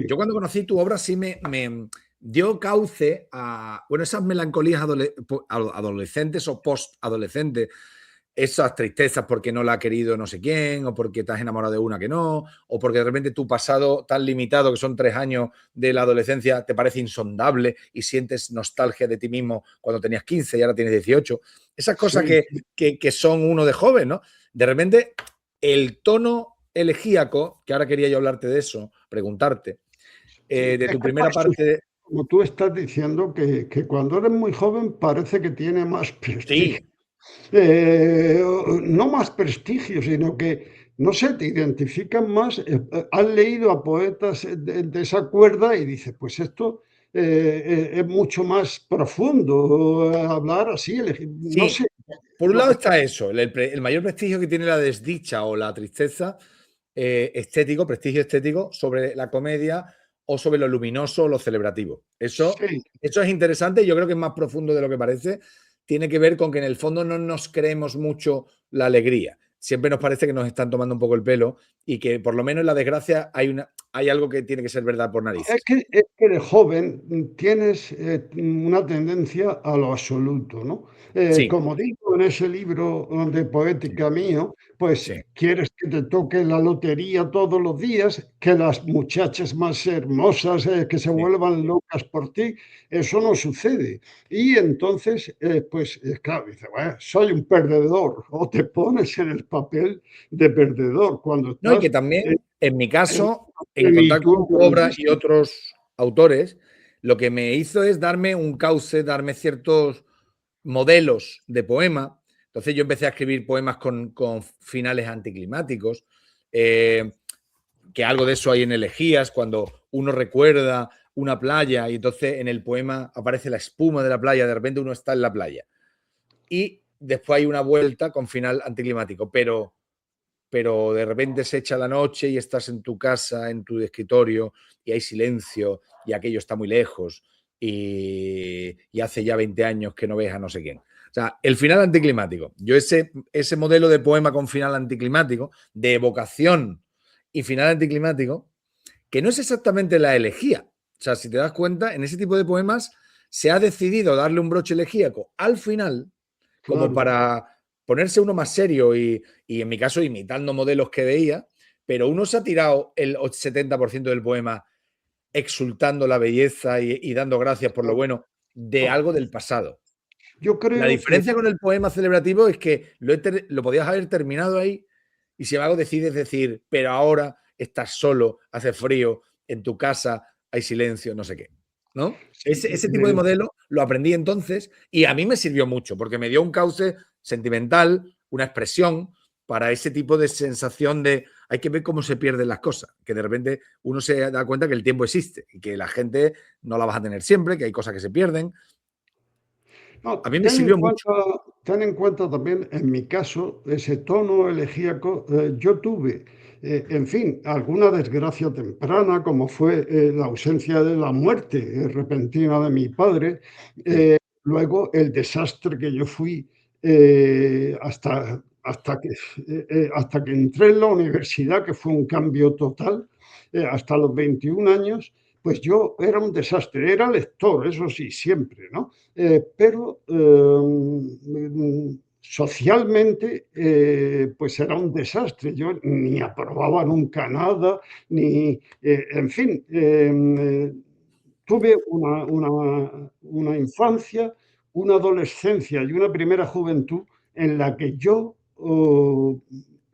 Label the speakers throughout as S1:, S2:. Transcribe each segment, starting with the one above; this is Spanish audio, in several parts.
S1: yo cuando conocí tu obra sí me dio cauce a, bueno, esas melancolías adolescentes o post-adolescentes, esas tristezas porque no la ha querido no sé quién, o porque te has enamorado de una que no, o porque de repente tu pasado tan limitado, que son 3 años de la adolescencia, te parece insondable y sientes nostalgia de ti mismo cuando tenías 15 y ahora tienes 18. Esas cosas
S2: Sí.
S1: que son uno de joven, ¿no? De repente, el tono elegíaco, que ahora quería yo hablarte de eso, preguntarte,
S2: Sí,
S1: de
S2: es
S1: tu
S2: que
S1: primera parte.
S2: como tú estás diciendo, que cuando eres muy joven parece que tiene más prestigio.
S1: Sí,
S2: No más prestigio, sino que, no sé, te identifican más. Has leído a poetas de esa cuerda y dices, pues esto es mucho más profundo, hablar así, no
S1: sí.
S2: sé.
S1: Por un
S2: No,
S1: lado está eso, el mayor prestigio que tiene la desdicha o la tristeza estético, prestigio estético sobre la comedia o sobre lo luminoso o lo celebrativo.
S2: sí,
S1: Eso es interesante y yo creo que es más profundo de lo que parece. Tiene que ver con que en el fondo no nos creemos mucho la alegría. Siempre nos parece que nos están tomando un poco el pelo y que por lo menos en la desgracia hay algo que tiene que ser verdad por narices.
S2: es que de joven tienes una tendencia a lo absoluto, ¿no?
S1: Sí,
S2: Como digo en ese libro de
S1: sí,
S2: poética mío, pues
S1: sí,
S2: quieres que te toque la lotería todos los días, que las muchachas más hermosas que se
S1: sí.
S2: vuelvan locas por ti, eso no sucede. Y entonces, pues claro, dices, bueno, soy un perdedor, o te pones en el papel de perdedor cuando
S1: No, y que
S2: estás
S1: también, en mi
S2: en
S1: caso,
S2: una
S1: en contacto
S2: plenitud
S1: con tu obra y
S2: grandísima.
S1: otros autores, lo que me hizo es darme un cauce, darme ciertos modelos de poema. Entonces yo empecé a escribir poemas con finales anticlimáticos, eh, que algo de eso hay en Elegías, cuando uno recuerda una playa y entonces en el poema aparece la espuma de la playa, de repente uno está en la playa. Y después hay una vuelta con final anticlimático, pero de repente se echa la noche y estás en tu casa, en tu escritorio, y hay silencio, y aquello está muy lejos, y hace ya 20 años que no ves a no sé quién. O sea, el final anticlimático. Yo ese modelo de poema con final anticlimático, de evocación y final anticlimático, que no es exactamente la elegía. O sea, si te das cuenta, en ese tipo de poemas se ha decidido darle un broche elegíaco al final como
S2: Claro.
S1: para ponerse uno más serio y en mi caso imitando modelos que veía, pero uno se ha tirado el 70% del poema exultando la belleza y dando gracias por lo bueno de
S2: No,
S1: algo del pasado.
S2: yo
S1: La
S2: creo que
S1: diferencia con el poema celebrativo es que lo podías haber terminado ahí y sin embargo decides decir, pero ahora estás solo, hace frío, en tu casa hay silencio, no sé qué. ¿No?
S2: sí,
S1: Ese tipo de modelo lo aprendí entonces y a mí me sirvió mucho porque me dio un cauce sentimental, una expresión para ese tipo de sensación de hay que ver cómo se pierden las cosas, que de repente uno se da cuenta que el tiempo existe y que la gente no la vas a tener siempre, que hay cosas que se pierden.
S2: no,
S1: A mí me sirvió mucho.
S2: ten en cuenta también, en mi caso, ese tono elegíaco. Yo tuve, en fin, alguna desgracia temprana, como fue la ausencia de la muerte repentina de mi padre,
S1: Sí.
S2: luego el desastre que yo fui hasta que entré en la universidad, que fue un cambio total, hasta los 21 años, pues yo era un desastre, era lector, eso sí, siempre, ¿no? Pero socialmente, pues era un desastre. Yo ni aprobaba nunca nada, ni, en fin, tuve una infancia, una adolescencia y una primera juventud en la que yo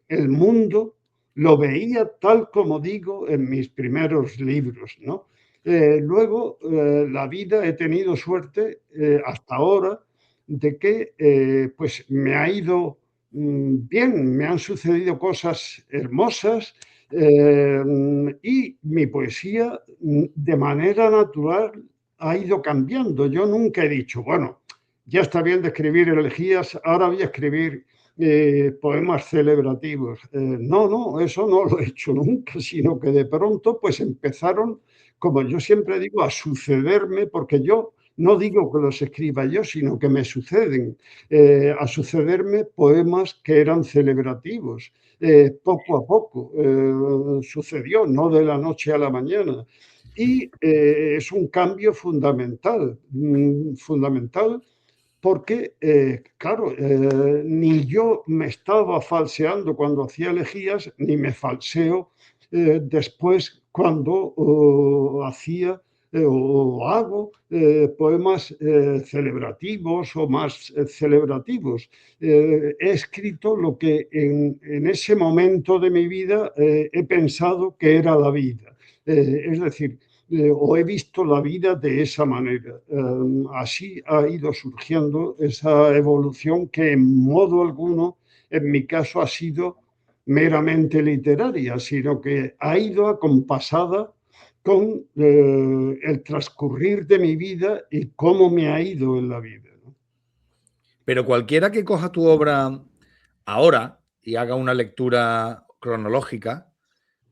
S2: el mundo lo veía tal como digo en mis primeros libros, ¿no? Luego, la vida he tenido suerte hasta ahora de que pues me ha ido bien, me han sucedido cosas hermosas y mi poesía de manera natural ha ido cambiando. Yo nunca he dicho, bueno, ya está bien de escribir elegías, ahora voy a escribir poemas celebrativos. No, no, eso no lo he hecho nunca, sino que de pronto pues empezaron, como yo siempre digo, a sucederme, porque yo no digo que los escriba yo, sino que me suceden, a sucederme poemas que eran celebrativos. Poco a poco sucedió, no de la noche a la mañana. Y es un cambio fundamental, fundamental porque, claro, ni yo me estaba falseando cuando hacía elegías, ni me falseo después cuando hacía o hago poemas celebrativos o más celebrativos. He escrito lo que en ese momento de mi vida he pensado que era la vida. Es decir, o he visto la vida de esa manera. Así ha ido surgiendo esa evolución que en modo alguno, en mi caso, ha sido meramente literaria, sino que ha ido acompasada con el transcurrir de mi vida y cómo me ha ido en la vida, ¿no?
S1: Pero cualquiera que coja tu obra ahora y haga una lectura cronológica,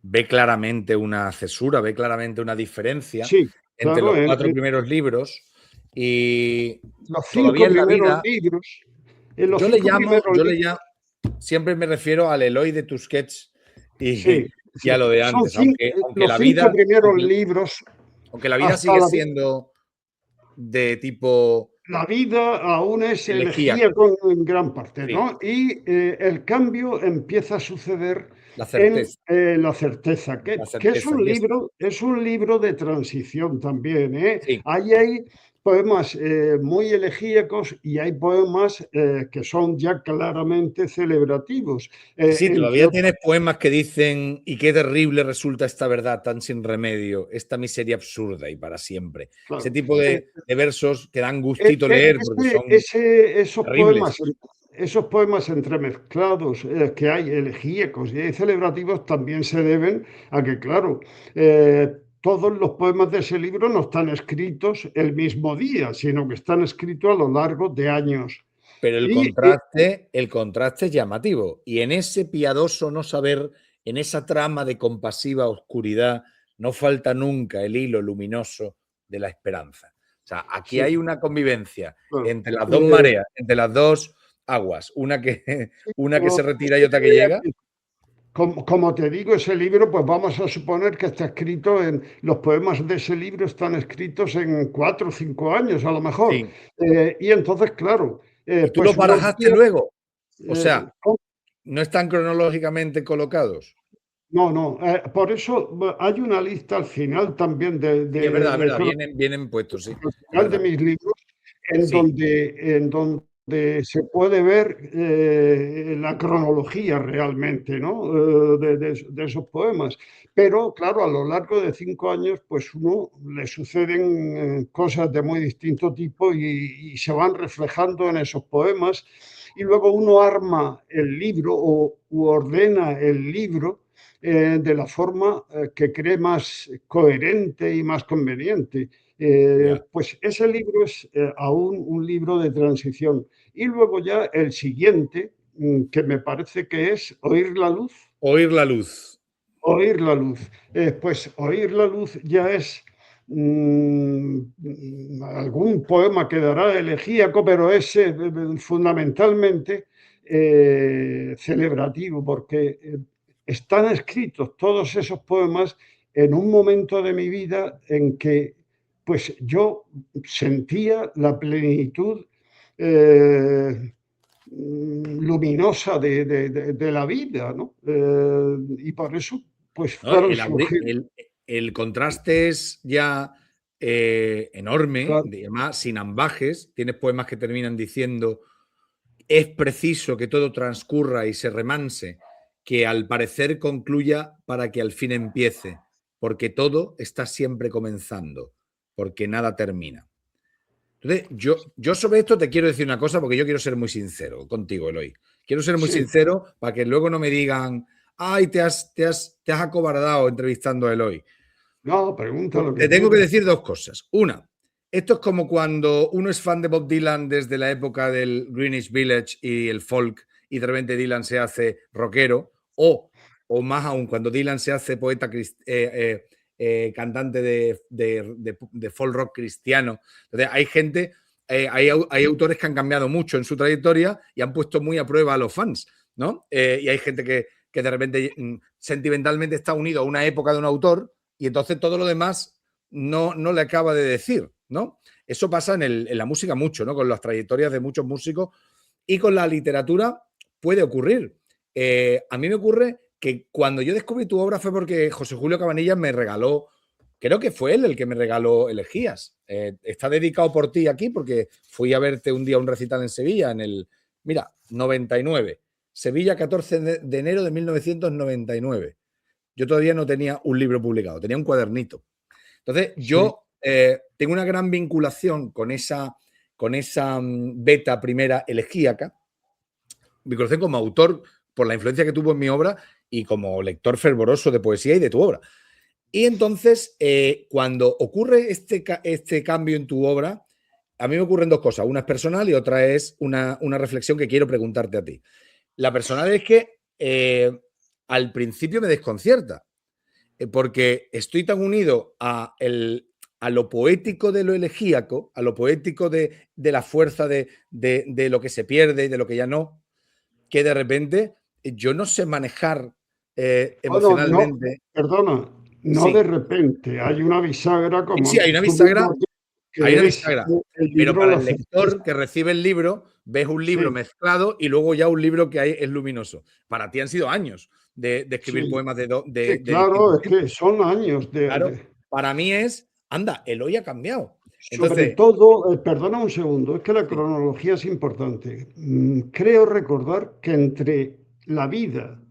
S1: ve claramente una cesura, ve claramente una diferencia
S2: Sí,
S1: entre
S2: claro,
S1: los 4 primeros libros y
S2: los
S1: todavía
S2: 5
S1: en la
S2: primeros
S1: vida,
S2: libros, en los
S1: yo le
S2: 5
S1: llamo,
S2: primeros
S1: yo le
S2: libros,
S1: llamo, siempre me refiero al Eloy de Tusquets
S2: sí,
S1: y
S2: sí,
S1: a lo de
S2: son
S1: antes, aunque
S2: los
S1: la
S2: 5
S1: vida,
S2: primeros libros
S1: aunque la vida
S2: hasta
S1: sigue siendo de tipo
S2: la vida aún es elegía
S1: elegíaco,
S2: en gran parte,
S1: sí,
S2: ¿no? Y el cambio empieza a suceder
S1: la
S2: en
S1: certeza,
S2: La certeza,
S1: la
S2: que
S1: certeza, y esta,
S2: es un libro de transición también, ¿eh?
S1: sí.
S2: Ahí hay poemas muy elegíacos y hay poemas que son ya claramente celebrativos.
S1: Sí,
S2: Entre
S1: todavía
S2: otros,
S1: tienes poemas que dicen y qué terrible resulta esta verdad tan sin remedio, esta miseria absurda y para siempre. Ese
S2: claro.
S1: tipo de versos que dan
S2: E-
S1: gustito leer porque son terribles.
S2: Esos poemas entremezclados que hay elegíacos y hay celebrativos también se deben a que, claro, todos los poemas de ese libro no están escritos el mismo día, sino que están escritos a lo largo de años.
S1: Pero
S2: Y
S1: el contraste es llamativo. Y en ese piadoso no saber, en esa trama de compasiva oscuridad, no falta nunca el hilo luminoso de la esperanza. O sea, aquí
S2: sí,
S1: hay una convivencia
S2: claro.
S1: entre las dos
S2: Eh,
S1: mareas, entre las dos aguas,
S2: sí,
S1: una que
S2: pero
S1: se retira y otra que llega.
S2: como te digo, ese libro, pues vamos a suponer que está escrito los poemas de ese libro están escritos en 4 o 5 años, a lo mejor.
S1: Sí.
S2: Y entonces, claro,
S1: Y tú los
S2: pues
S1: barajaste
S2: volvía,
S1: luego. O
S2: eh,
S1: sea, no están cronológicamente colocados.
S2: no, no, por eso hay una lista al final también
S1: Sí, es verdad, vienen puestos, sí.
S2: al
S1: Es
S2: final de
S1: verdad.
S2: mis libros,
S1: Sí.
S2: en donde se puede ver la cronología realmente, ¿no? De esos poemas. Pero, claro, a lo largo de 5 años, pues uno le suceden cosas de muy distinto tipo y se van reflejando en esos poemas. Y luego uno arma el libro u ordena el libro de la forma que cree más coherente y más conveniente.
S1: Ya.
S2: Pues ese libro es aún un libro de transición. Y luego ya el siguiente, que me parece que es Oír la luz.
S1: Oír la luz.
S2: Oír la luz. Pues Oír la luz ya es algún poema que dará elegíaco, pero es fundamentalmente celebrativo, porque están escritos todos esos poemas en un momento de mi vida en que pues yo sentía la plenitud luminosa de la vida, ¿no? Y por eso, pues
S1: ¿No?
S2: fueron surgiendo.
S1: El contraste es ya enorme,
S2: Claro,
S1: además sin ambajes. Tienes poemas que terminan diciendo es preciso que todo transcurra y se remanse, que al parecer concluya para que al fin empiece, porque todo está siempre comenzando, porque nada termina. Entonces, yo sobre esto te quiero decir una cosa porque yo quiero ser muy sincero contigo, Eloy. Quiero ser muy
S2: sí.
S1: sincero para que luego no me digan, ay, te has acobardado entrevistando a Eloy.
S2: No, pregunta lo que
S1: Te tengo que
S2: quieras.
S1: decir dos cosas. Una, esto es como cuando uno es fan de Bob Dylan desde la época del Greenwich Village y el folk y de repente Dylan se hace rockero o más aún cuando Dylan se hace poeta cantante de folk rock cristiano. Entonces hay gente, hay autores que han cambiado mucho en su trayectoria y han puesto muy a prueba a los fans, ¿no? Y hay gente que de repente sentimentalmente está unido a una época de un autor y entonces todo lo demás no le acaba de decir, ¿no? Eso pasa en la música mucho, ¿no? Con las trayectorias de muchos músicos y con la literatura puede ocurrir. A mí me ocurre que cuando yo descubrí tu obra fue porque José Julio Cabanillas me regaló, creo que fue él el que me regaló Elegías. Está dedicado por ti aquí porque fui a verte un día un recital en Sevilla, en el, mira, 99. Sevilla, 14 de enero de 1999. Yo todavía no tenía un libro publicado, tenía un cuadernito. Entonces,
S2: Sí.
S1: yo tengo una gran vinculación con esa beta primera elegíaca, vinculación como autor por la influencia que tuvo en mi obra y como lector fervoroso de poesía y de tu obra. Y entonces, cuando ocurre este cambio en tu obra, a mí me ocurren dos cosas. Una es personal y otra es una reflexión que quiero preguntarte a ti. La personal es que al principio me desconcierta, porque estoy tan unido a lo poético de lo elegíaco, a lo poético de la fuerza de lo que se pierde y de lo que ya no, que de repente yo no sé manejar
S2: Bueno, no,
S1: emocionalmente.
S2: perdona, no de
S1: Sí,
S2: repente, hay una bisagra,
S1: sí,
S2: como
S1: sí, hay una
S2: tú mismo
S1: bisagra,
S2: has dicho,
S1: hay una
S2: que es
S1: bisagra,
S2: el
S1: pero
S2: libro
S1: para
S2: La
S1: el lector
S2: certeza.
S1: que recibe el libro, ves un libro
S2: Sí,
S1: mezclado y luego ya un libro que hay es luminoso. Para ti han sido años de escribir
S2: sí,
S1: poemas
S2: sí,
S1: de distintos
S2: claro, es
S1: tipos.
S2: que son años
S1: Claro, para mí es, anda, Eloy ha cambiado.
S2: sobre
S1: Entonces,
S2: todo, perdona un segundo, es que la
S1: sí,
S2: cronología es importante. Creo recordar que entre la vida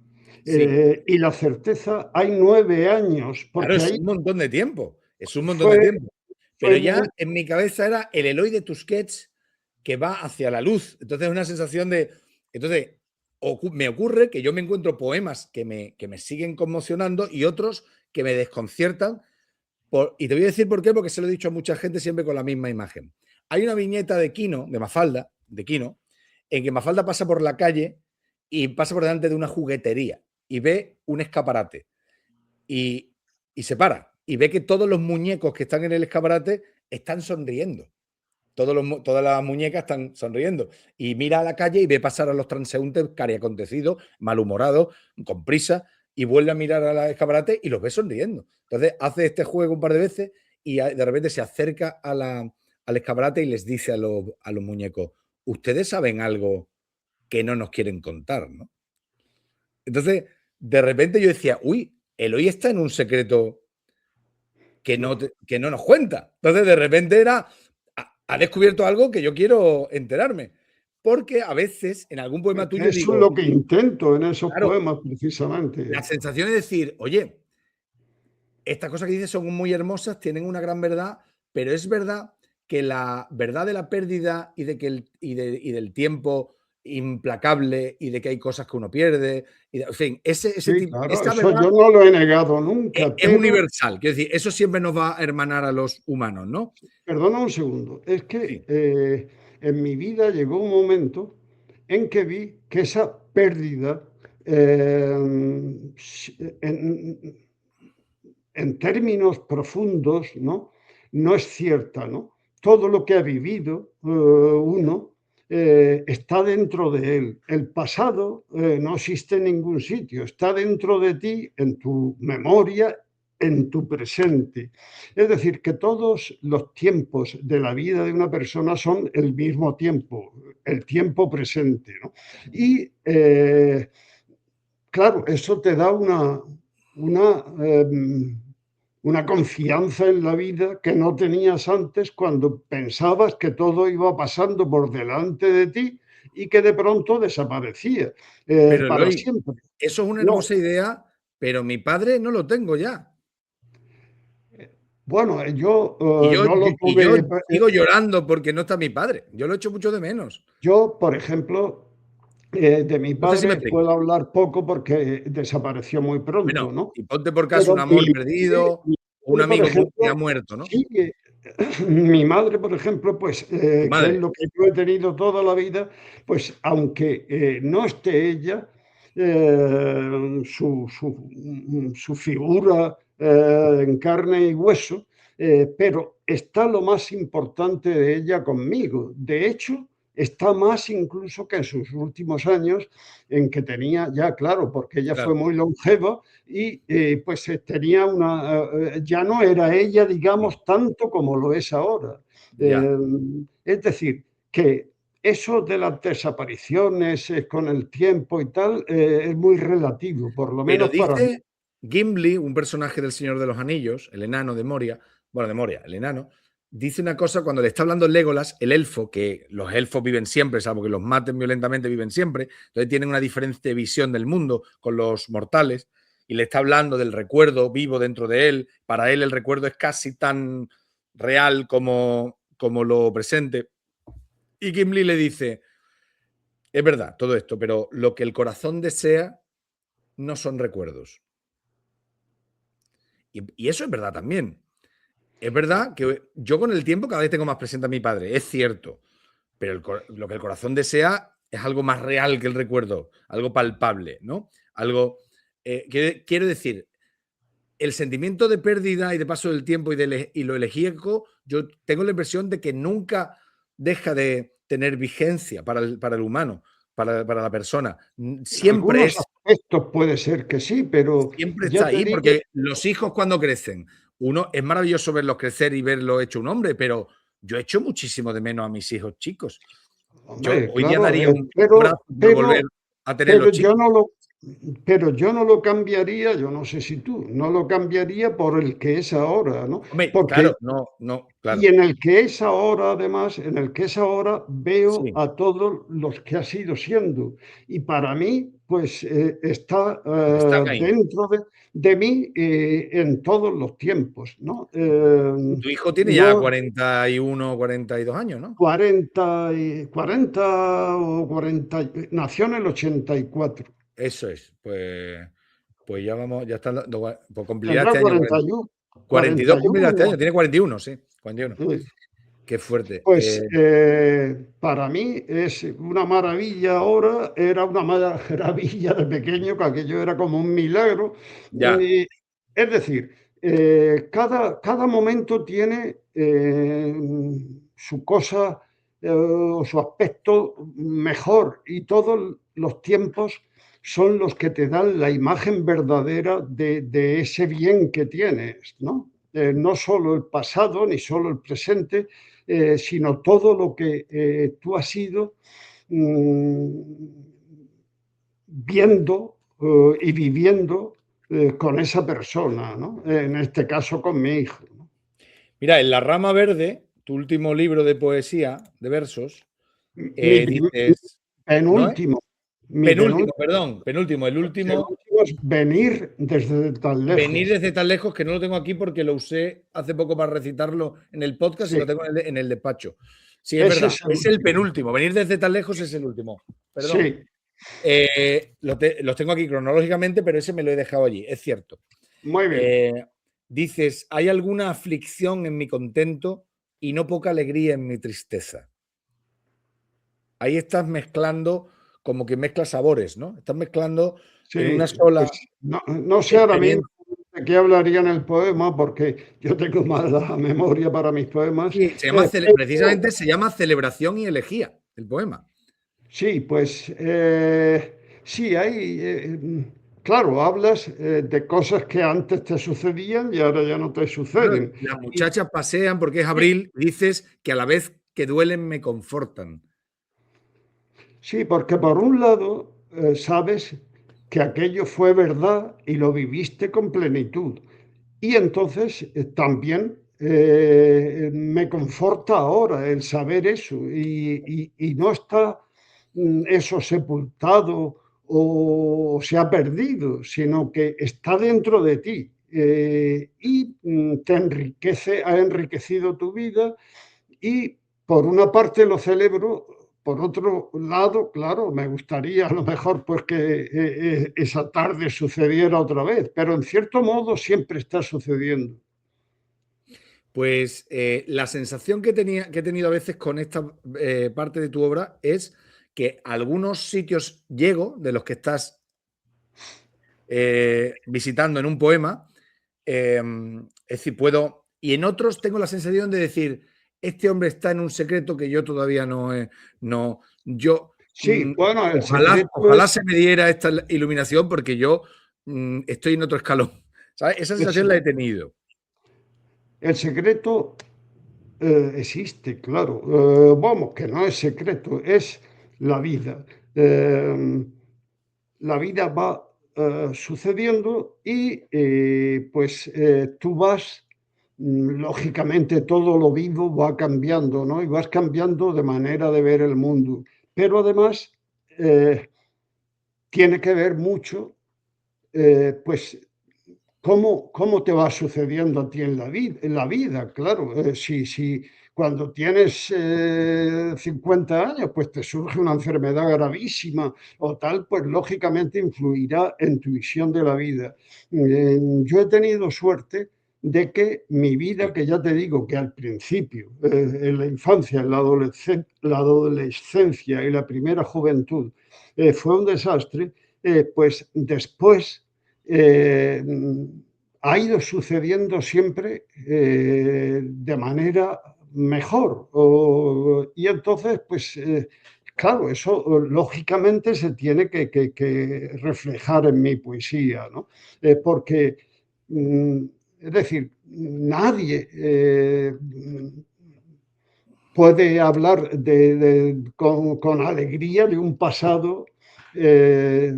S1: sí,
S2: y la certeza hay 9 años,
S1: claro,
S2: porque
S1: es
S2: ahí
S1: un montón de tiempo, es un montón de
S2: fue,
S1: tiempo. Pero
S2: fue
S1: ya
S2: muy...
S1: en mi cabeza era el Eloy de Tusquets que va hacia la luz. Entonces, es una sensación de. Entonces, me ocurre que yo me encuentro poemas que me siguen conmocionando y otros que me desconciertan. Y te voy a decir por qué, porque se lo he dicho a mucha gente siempre con la misma imagen. Hay una viñeta de Quino, de Mafalda, de Quino, en que Mafalda pasa por la calle y pasa por delante de una juguetería y ve un escaparate y, y se para y ve que todos los muñecos que están en el escaparate están sonriendo. Todas las muñecas están sonriendo. Y mira a la calle y ve pasar a los transeúntes cariacontecidos, malhumorados, con prisa, y vuelve a mirar a la escaparate y los ve sonriendo. Entonces hace este juego un par de veces y de repente se acerca al escaparate y les dice a los muñecos, ustedes saben algo que no nos quieren contar, ¿no? Entonces, de repente yo decía, uy, Eloy está en un secreto que no nos cuenta. Entonces, de repente ha descubierto algo que yo quiero enterarme. Porque a veces en algún poema tuyo
S2: Eso es
S1: digo,
S2: lo que intento en esos
S1: claro,
S2: poemas,
S1: la
S2: precisamente.
S1: sensación es decir, oye, estas cosas que dices son muy hermosas, tienen una gran verdad, pero es verdad que la verdad de la pérdida y, de que y del tiempo implacable y de que hay cosas que uno pierde, en fin,
S2: Sí, claro,
S1: esa
S2: eso
S1: verdad
S2: yo no lo he negado nunca,
S1: es
S2: pero
S1: universal. Quiero decir, eso siempre nos va a hermanar a los humanos, ¿no?
S2: perdona un segundo, es que
S1: Sí.
S2: en mi vida llegó un momento en que vi que esa pérdida, en, en términos profundos, ¿no? No es cierta, ¿no? Todo lo que ha vivido uno está dentro de él. El pasado no existe en ningún sitio, está dentro de ti, en tu memoria, en tu presente. Es decir, que todos los tiempos de la vida de una persona son el mismo tiempo, el tiempo presente, ¿no? Y claro, eso te da una, una confianza en la vida que no tenías antes cuando pensabas que todo iba pasando por delante de ti y que de pronto desaparecía
S1: Pero
S2: para
S1: Eloy,
S2: siempre.
S1: eso es una
S2: No,
S1: hermosa idea, pero mi padre no lo tengo ya.
S2: bueno, yo
S1: Y yo,
S2: no lo
S1: y yo
S2: tuve.
S1: sigo llorando porque no está mi padre. Yo lo echo mucho de menos.
S2: Yo, por ejemplo, de mi
S1: No sé si me
S2: padre
S1: explico.
S2: puedo hablar poco porque desapareció muy pronto,
S1: Bueno,
S2: ¿no?
S1: y ponte por caso un
S2: Pero
S1: amor perdido,
S2: mi
S1: un
S2: madre, por
S1: amigo que ha
S2: ejemplo,
S1: muerto, ¿no?
S2: sí, mi madre, por ejemplo, pues,
S1: Tu
S2: que es
S1: madre.
S2: lo que yo he tenido toda la vida, pues, aunque no esté ella, su figura en carne y hueso, pero está lo más importante de ella conmigo. De hecho, está más incluso que en sus últimos años, en que tenía ya, claro, porque ella fue
S1: Claro.
S2: muy longeva y pues tenía ya no era ella, digamos, tanto como lo es ahora.
S1: Ya.
S2: Es decir, que eso de las desapariciones con el tiempo y tal es muy relativo, por lo
S1: Pero
S2: menos para mí.
S1: dice Gimli, un personaje del Señor de los Anillos, el enano de Moria, bueno, de Moria, el enano, dice una cosa cuando le está hablando Legolas, el elfo, que los elfos viven siempre, salvo que los maten violentamente, viven siempre, entonces tienen una diferente visión del mundo con los mortales, y le está hablando del recuerdo vivo dentro de él. Para él el recuerdo es casi tan real como lo presente. Y Gimli le dice, es verdad todo esto, pero lo que el corazón desea no son recuerdos. Y eso es verdad también. Es verdad que yo con el tiempo cada vez tengo más presente a mi padre, es cierto, pero lo que el corazón desea es algo más real que el recuerdo, algo palpable, ¿no? Algo, quiero decir, el sentimiento de pérdida y de paso del tiempo y lo elegíaco, yo tengo la impresión de que nunca deja de tener vigencia para el humano, para la persona.
S2: En
S1: Siempre
S2: algunos
S1: es
S2: aspectos puede ser que sí, pero
S1: Siempre
S2: ya
S1: está
S2: te
S1: ahí,
S2: digo,
S1: porque los hijos cuando crecen, uno es maravilloso verlos crecer y verlo hecho un hombre, pero yo echo muchísimo de menos a mis hijos chicos. Yo
S2: hombre,
S1: hoy día
S2: claro,
S1: daría un brazo por volver a tenerlos
S2: pero
S1: chicos.
S2: yo no lo cambiaría, yo no sé si tú, no lo cambiaría por el que es ahora, ¿no?
S1: Hombre,
S2: Porque
S1: claro, no,
S2: y
S1: claro.
S2: en el que es ahora, además, en el que es ahora, veo
S1: Sí,
S2: a todos los que ha sido siendo. Y para mí, pues está
S1: están ahí.
S2: dentro de mí en todos los tiempos, ¿no?
S1: Y tu hijo tiene ya
S2: No
S1: 41, 42 años, ¿no?
S2: 40 o 40, nació en el 84.
S1: Eso es. Pues ya vamos, ya está, pues cumplirá
S2: Tendrá
S1: este año
S2: 41,
S1: 42,
S2: 41
S1: cumplirá este
S2: años.
S1: año, tiene 41, sí, 41.
S2: Sí.
S1: Qué fuerte.
S2: Pues para mí es una maravilla ahora, era una maravilla de pequeño, que aquello era como un milagro.
S1: Ya,
S2: Es decir, cada momento tiene su cosa o su aspecto mejor y todos los tiempos son los que te dan la imagen verdadera de ese bien que tienes, ¿no? No solo el pasado ni solo el presente, sino todo lo que tú has ido viendo y viviendo con esa persona, ¿no? En este caso con mi hijo, ¿no?
S1: mira, en La Rama Verde, tu último libro de poesía, de versos,
S2: Mi
S1: dices, ¿no es?
S2: penúltimo, mi
S1: Penúltimo,
S2: penúltimo,
S1: perdón, penúltimo, el
S2: el
S1: último,
S2: último es venir desde tan
S1: venir
S2: lejos.
S1: desde tan lejos que no lo tengo aquí porque lo usé hace poco para recitarlo en el podcast y
S2: Sí,
S1: lo tengo en el despacho. Sí, es
S2: ese
S1: verdad,
S2: es el
S1: es el
S2: último.
S1: penúltimo, venir desde tan lejos es el último, perdón.
S2: Sí,
S1: Los tengo aquí cronológicamente, pero ese me lo he dejado allí, es cierto.
S2: muy bien.
S1: Eh, dices, hay alguna aflicción en mi contento y no poca alegría en mi tristeza. Ahí estás mezclando, como que mezclas sabores, ¿no? Estás mezclando en
S2: Sí,
S1: una
S2: pues
S1: sola
S2: no sé ahora mismo
S1: experiencia.
S2: de qué hablaría en el poema, porque yo tengo mala memoria para mis poemas,
S1: Sí,
S2: pero
S1: precisamente se llama Celebración y Elegía, el poema.
S2: sí, pues sí, hay, claro, hablas de cosas que antes te sucedían y ahora ya no te
S1: Claro,
S2: suceden.
S1: las
S2: Y,
S1: muchachas pasean porque es
S2: y
S1: abril, dices que a la vez que duelen me confortan.
S2: sí, porque por un lado sabes que aquello fue verdad y lo viviste con plenitud. Y entonces también me conforta ahora el saber eso y no está eso sepultado o se ha perdido, sino que está dentro de ti y te enriquece, ha enriquecido tu vida y por una parte lo celebro, por otro lado, claro, me gustaría a lo mejor pues que esa tarde sucediera otra vez, pero en cierto modo siempre está sucediendo.
S1: Pues la sensación que he tenido a veces con esta parte de tu obra es que a algunos sitios llego, de los que estás visitando en un poema, es decir, puedo, y en otros tengo la sensación de decir, este hombre está en un secreto que yo todavía no, yo,
S2: Sí, bueno, el secreto
S1: ojalá
S2: es...
S1: se me diera esta iluminación porque yo estoy en otro escalón. ¿Sabes? Esa sensación la he tenido.
S2: El secreto existe, claro. Vamos, que no es secreto, es la vida. La vida va sucediendo y pues tú vas, lógicamente todo lo vivo va cambiando, ¿no? Y vas cambiando de manera de ver el mundo. Pero además eh, tiene que ver mucho, pues ¿cómo te va sucediendo a ti en la vida? Claro, si cuando tienes 50 años, pues te surge una enfermedad gravísima o tal, pues lógicamente influirá en tu visión de la vida. Yo he tenido suerte de que mi vida, que ya te digo que al principio, en la infancia, en la adolescencia y la primera juventud, fue un desastre, pues después eh, ha ido sucediendo siempre de manera mejor. Y entonces, pues, claro, eso lógicamente se tiene que reflejar en mi poesía, ¿no? Porque, mm, es decir, nadie puede hablar con alegría de un pasado eh,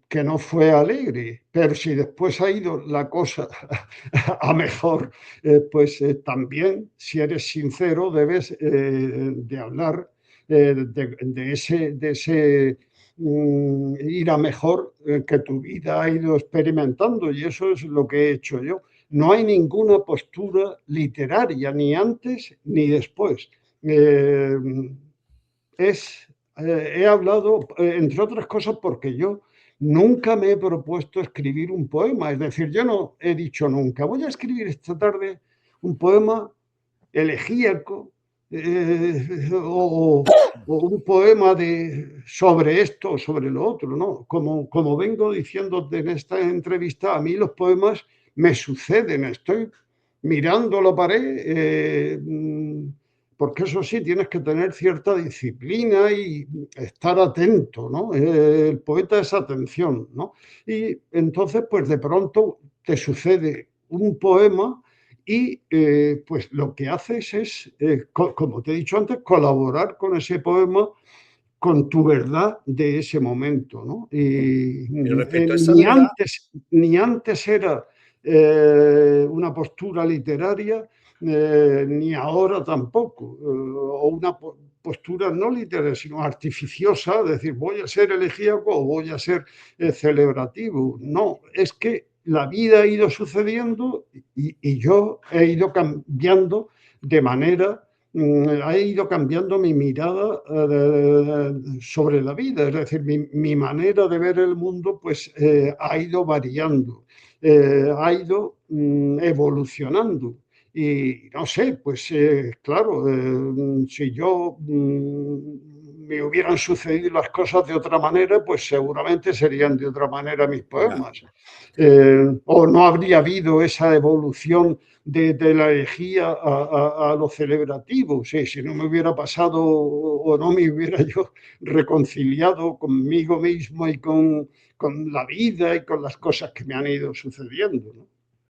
S2: que no fue alegre, pero si después ha ido la cosa a mejor, pues también, si eres sincero, debes de hablar de ese ir a mejor que tu vida ha ido experimentando, y eso es lo que he hecho yo. No hay ninguna postura literaria, ni antes ni después. Eh, he hablado, entre otras cosas, porque yo nunca me he propuesto escribir un poema. Es decir, yo no he dicho nunca, voy a escribir esta tarde un poema elegíaco o un poema sobre esto o sobre lo otro. ¿No? Como vengo diciéndote en esta entrevista, a mí los poemas me suceden. Estoy mirando la pared. Porque eso sí, tienes que tener cierta disciplina y estar atento, ¿no? El poeta es atención, ¿no? Y entonces, pues de pronto te sucede un poema y pues lo que haces es, como te he dicho antes, colaborar con ese poema, con tu verdad de ese momento, ¿no? Y
S1: Pero respecto a esa verdad,
S2: ni antes era una postura literaria, ni ahora tampoco, o una postura no literaria, sino artificiosa, decir, voy a ser elegíaco o voy a ser celebrativo. No, es que la vida ha ido sucediendo y yo he ido cambiando de manera ha ido cambiando mi mirada sobre la vida, es decir, mi manera de ver el mundo pues ha ido variando, ha ido evolucionando. Y no sé, pues claro, si yo me hubieran sucedido las cosas de otra manera, pues seguramente serían de otra manera mis
S1: ya.
S2: poemas. O no habría habido esa evolución de la elegía a lo celebrativo. Sí, si no me hubiera pasado o no me hubiera yo reconciliado conmigo mismo y con la vida y con las cosas que me han ido sucediendo, ¿no?